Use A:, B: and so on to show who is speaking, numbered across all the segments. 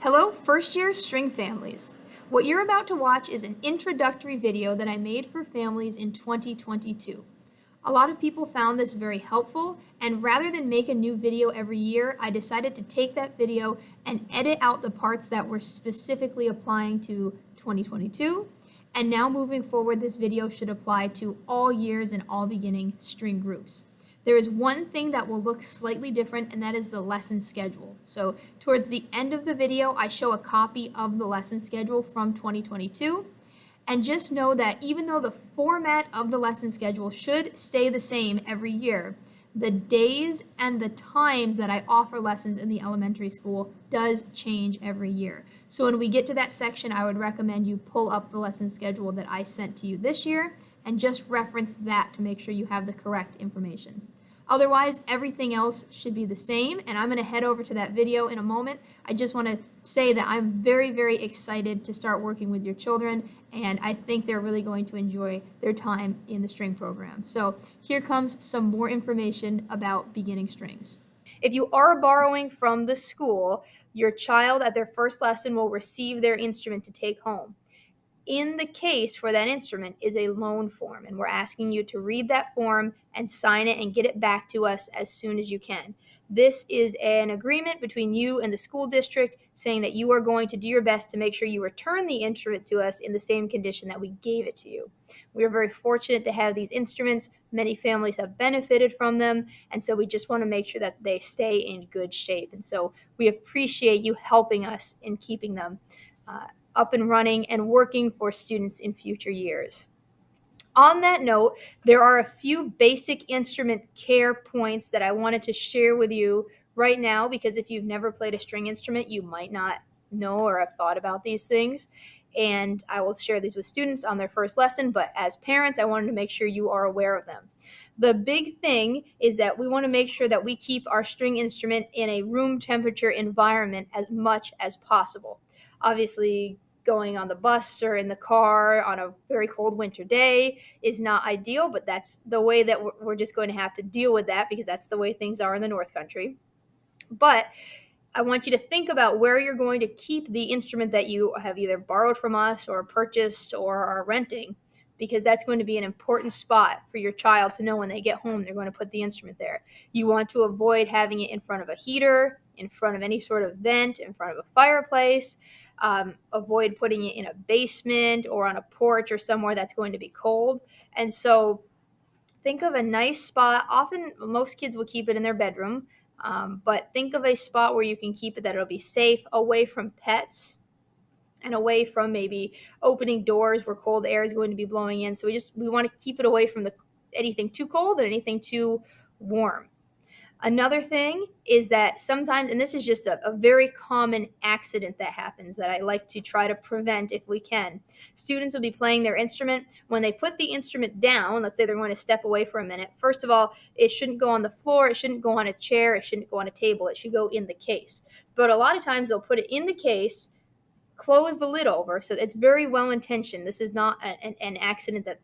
A: Hello, first-year string families. What you're about to watch is an introductory video that I made for families in 2022. A lot of people found this very helpful, and rather than make a new video every year, I decided to take that video and edit out the parts that were specifically applying to 2022. And now moving forward, this video should apply to all years and all beginning string groups. There is one thing that will look slightly different, and that is the lesson schedule. So towards the end of the video, I show a copy of the lesson schedule from 2022. And just know that even though the format of the lesson schedule should stay the same every year, the days and the times that I offer lessons in the elementary school does change every year. So when we get to that section, I would recommend you pull up the lesson schedule that I sent to you this year and just reference that to make sure you have the correct information. Otherwise, everything else should be the same, and I'm going to head over to that video in a moment. I just want to say that I'm very, very excited to start working with your children, and I think they're really going to enjoy their time in the string program. So here comes some more information about beginning strings. If you are borrowing from the school, your child at their first lesson will receive their instrument to take home. In the case for that instrument is a loan form, and we're asking you to read that form and sign it and get it back to us as soon as you can. This is an agreement between you and the school district saying that you are going to do your best to make sure you return the instrument to us in the same condition that we gave it to you. We are very fortunate to have these instruments. Many families have benefited from them, and so we just want to make sure that they stay in good shape. And so we appreciate you helping us in keeping them up and running and working for students in future years. On that note, there are a few basic instrument care points that I wanted to share with you right now, because if you've never played a string instrument, you might not know or have thought about these things. And I will share these with students on their first lesson, but as parents, I wanted to make sure you are aware of them. The big thing is that we want to make sure that we keep our string instrument in a room temperature environment as much as possible. Obviously, going on the bus or in the car on a very cold winter day is not ideal, but that's the way that we're just going to have to deal with that, because that's the way things are in the North Country. But I want you to think about where you're going to keep the instrument that you have either borrowed from us or purchased or are renting, because that's going to be an important spot for your child to know when they get home they're going to put the instrument there. You want to avoid having it in front of a heater, in front of any sort of vent, in front of a fireplace. Avoid putting it in a basement or on a porch or somewhere that's going to be cold. And so think of a nice spot. Often, most kids will keep it in their bedroom, but think of a spot where you can keep it that it'll be safe, away from pets and away from maybe opening doors where cold air is going to be blowing in. So we want to keep it away from anything too cold and anything too warm. Another thing is that sometimes, and this is just a very common accident that happens that I like to try to prevent if we can. Students will be playing their instrument. When they put the instrument down, let's say they're going to step away for a minute, first of all, it shouldn't go on the floor, it shouldn't go on a chair, it shouldn't go on a table, it should go in the case. But a lot of times they'll put it in the case, close the lid over, so it's very well intentioned. This is not an accident that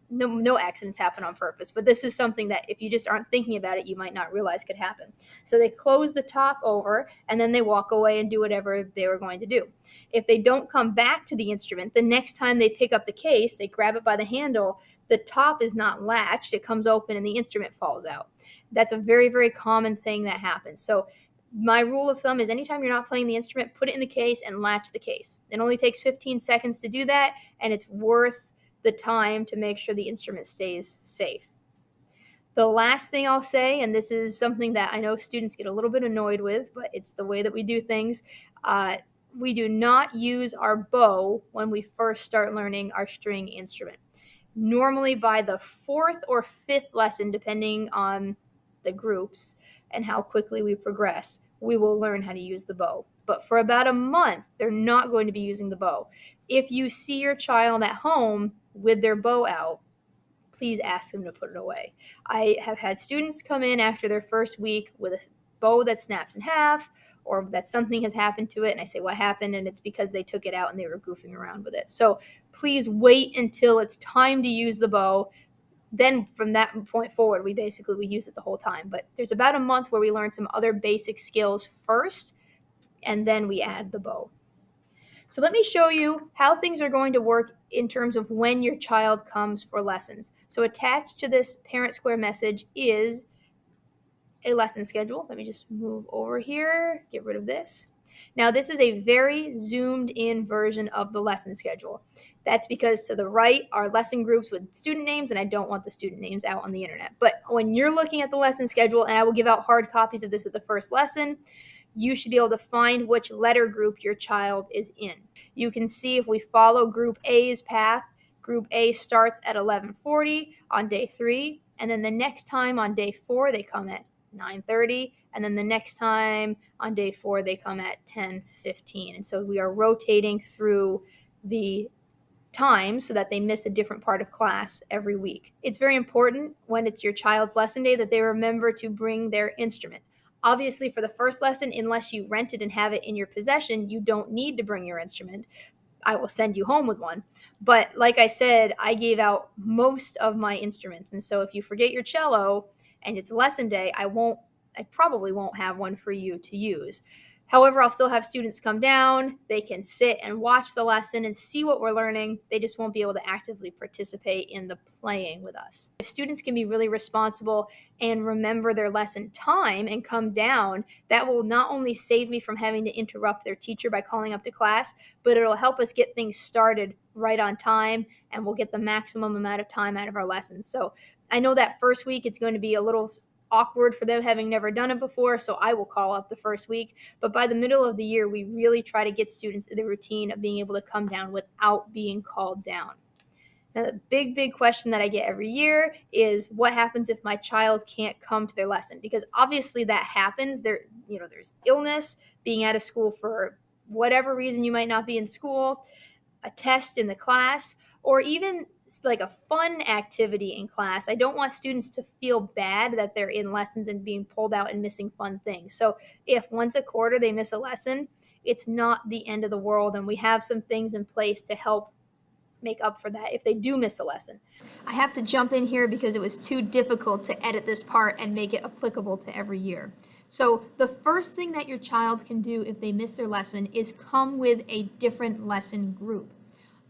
A: no accidents happen on purpose, but this is something that if you just aren't thinking about it, you might not realize could happen. So they close the top over and then they walk away and do whatever they were going to do. If they don't come back to the instrument, the next time they pick up the case, they grab it by the handle, the top is not latched, it comes open and the instrument falls out. That's a very, very common thing that happens. So my rule of thumb is anytime you're not playing the instrument, put it in the case and latch the case. It only takes 15 seconds to do that, and it's worth the time to make sure the instrument stays safe. The last thing I'll say, and this is something that I know students get a little bit annoyed with, but it's the way that we do things, we do not use our bow when we first start learning our string instrument. Normally by the fourth or fifth lesson, depending on the groups and how quickly we progress, we will learn how to use the bow. But for about a month, they're not going to be using the bow. If you see your child at home with their bow out, please ask them to put it away. I have had students come in after their first week with a bow that's snapped in half, or that something has happened to it, and I say, what happened? And it's because they took it out and they were goofing around with it. So please wait until it's time to use the bow. Then from that point forward, we use it the whole time. But there's about a month where we learn some other basic skills first, and then we add the bow. So let me show you how things are going to work in terms of when your child comes for lessons. So attached to this Parent Square message is a lesson schedule. Let me just move over here, get rid of this. Now this is a very zoomed in version of the lesson schedule. That's because to the right are lesson groups with student names, and I don't want the student names out on the internet. But when you're looking at the lesson schedule, and I will give out hard copies of this at the first lesson, you should be able to find which letter group your child is in. You can see if we follow Group A's path, Group A starts at 11:40 on day 3, and then the next time on day 4 they come at 9:30, and then the next time on day 4 they come at 10:15. And so we are rotating through the time so that they miss a different part of class every week. It's very important when it's your child's lesson day that they remember to bring their instrument. Obviously, for the first lesson, unless you rent it and have it in your possession, you don't need to bring your instrument. I will send you home with one. But like I said, I gave out most of my instruments. And so if you forget your cello and it's lesson day, I probably won't have one for you to use. However, I'll still have students come down. They can sit and watch the lesson and see what we're learning. They just won't be able to actively participate in the playing with us. If students can be really responsible and remember their lesson time and come down, that will not only save me from having to interrupt their teacher by calling up to class, but it'll help us get things started right on time, and we'll get the maximum amount of time out of our lessons. So I know that first week it's going to be a little awkward for them having never done it before, so I will call up the first week. But by the middle of the year, we really try to get students in the routine of being able to come down without being called down. Now, the big question that I get every year is what happens if my child can't come to their lesson? Because obviously that happens. There's illness, being out of school for whatever reason you might not be in school, a test in the class, or even like a fun activity in class. I don't want students to feel bad that they're in lessons and being pulled out and missing fun things. So if once a quarter they miss a lesson, it's not the end of the world, and we have some things in place to help make up for that if they do miss a lesson. I have to jump in here because it was too difficult to edit this part and make it applicable to every year. So the first thing that your child can do if they miss their lesson is come with a different lesson group.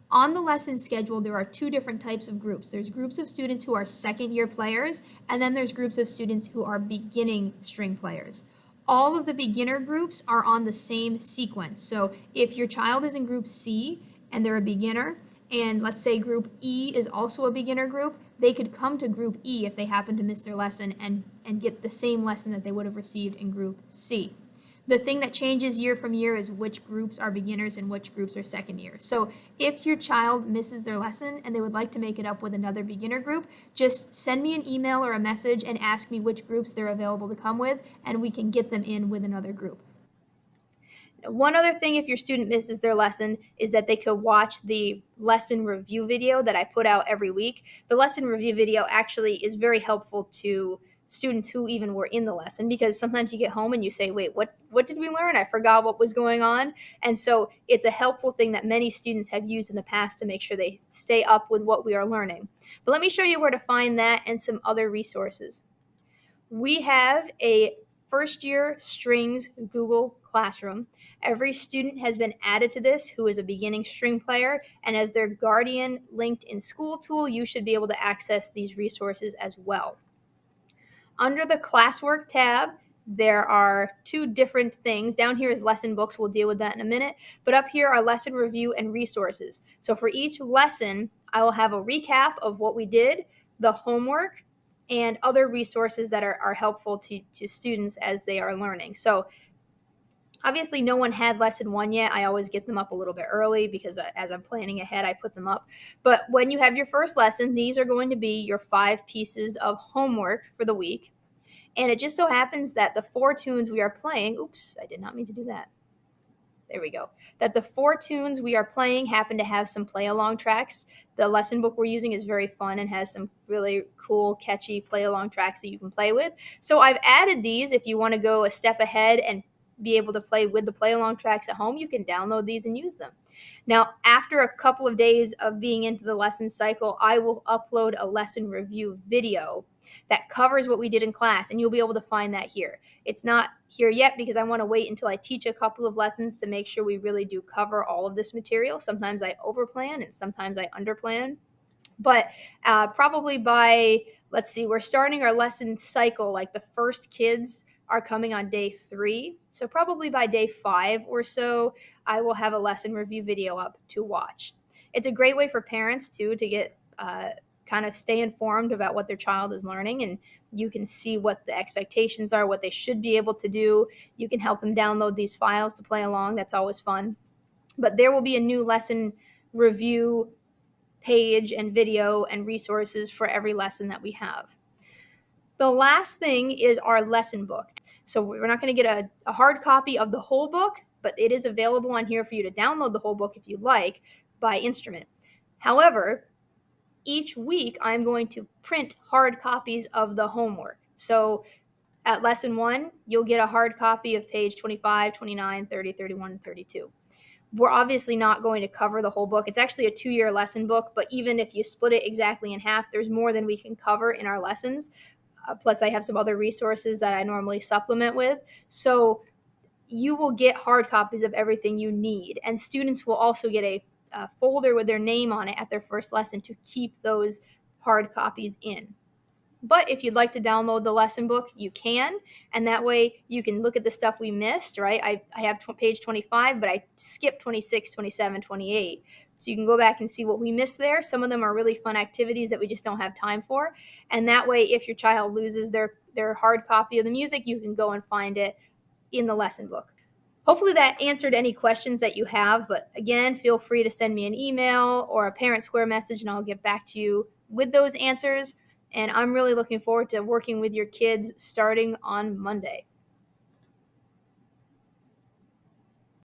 A: On the lesson schedule, there are two different types of groups. There's groups of students who are second-year players, and then there's groups of students who are beginning string players. All of the beginner groups are on the same sequence. So if your child is in group C and they're a beginner, and let's say group E is also a beginner group, they could come to group E if they happen to miss their lesson and get the same lesson that they would have received in group C. The thing that changes year from year is which groups are beginners and which groups are second year. So if your child misses their lesson and they would like to make it up with another beginner group, just send me an email or a message and ask me which groups they're available to come with, and we can get them in with another group. One other thing, if your student misses their lesson, is that they could watch the lesson review video that I put out every week. The lesson review video actually is very helpful to students who even were in the lesson, because sometimes you get home and you say, wait, what did we learn? I forgot what was going on. And so it's a helpful thing that many students have used in the past to make sure they stay up with what we are learning. But let me show you where to find that and some other resources. We have a first year strings Google Classroom. Every student has been added to this who is a beginning string player, and as their guardian linked in School Tool, you should be able to access these resources as well. Under the classwork tab, there are two different things. Down here is lesson books. We'll deal with that in a minute. But up here are lesson review and resources. So for each lesson, I will have a recap of what we did, the homework, and other resources that are helpful to students as they are learning. So obviously no one had lesson 1 yet. I always get them up a little bit early because as I'm planning ahead, I put them up. But when you have your first lesson, these are going to be your 5 pieces of homework for the week. And it just so happens that the 4 tunes we are playing, oops, I did not mean to do that. There we go. That the 4 tunes we are playing happen to have some play-along tracks. The lesson book we're using is very fun and has some really cool, catchy play-along tracks that you can play with. So I've added these. If you want to go a step ahead and be able to play with the play-along tracks at home, you can download these and use them. Now, after a couple of days of being into the lesson cycle, I will upload a lesson review video that covers what we did in class, and you'll be able to find that here. It's not here yet because I want to wait until I teach a couple of lessons to make sure we really do cover all of this material. Sometimes I overplan and sometimes I underplan. But probably by, let's see, we're starting our lesson cycle, like the first kids are coming on day 3. So probably by day 5 or so, I will have a lesson review video up to watch. It's a great way for parents, too, to get kind of stay informed about what their child is learning, and you can see what the expectations are, what they should be able to do. You can help them download these files to play along. That's always fun. But there will be a new lesson review page and video and resources for every lesson that we have. The last thing is our lesson book. So we're not going to get a hard copy of the whole book, but it is available on here for you to download the whole book if you like by instrument. However, each week I'm going to print hard copies of the homework. So at lesson 1, you'll get a hard copy of page 25, 29, 30, 31, and 32. We're obviously not going to cover the whole book. It's actually a 2-year lesson book, but even if you split it exactly in half, there's more than we can cover in our lessons. Plus, I have some other resources that I normally supplement with. So you will get hard copies of everything you need, and students will also get a folder with their name on it at their first lesson to keep those hard copies in. But if you'd like to download the lesson book, you can, and that way you can look at the stuff we missed, right? I have page 25, but I skipped 26, 27, 28. So you can go back and see what we missed there. Some of them are really fun activities that we just don't have time for. And that way, if your child loses their hard copy of the music, you can go and find it in the lesson book. Hopefully that answered any questions that you have, but again, feel free to send me an email or a Parent Square message and I'll get back to you with those answers. And I'm really looking forward to working with your kids starting on Monday.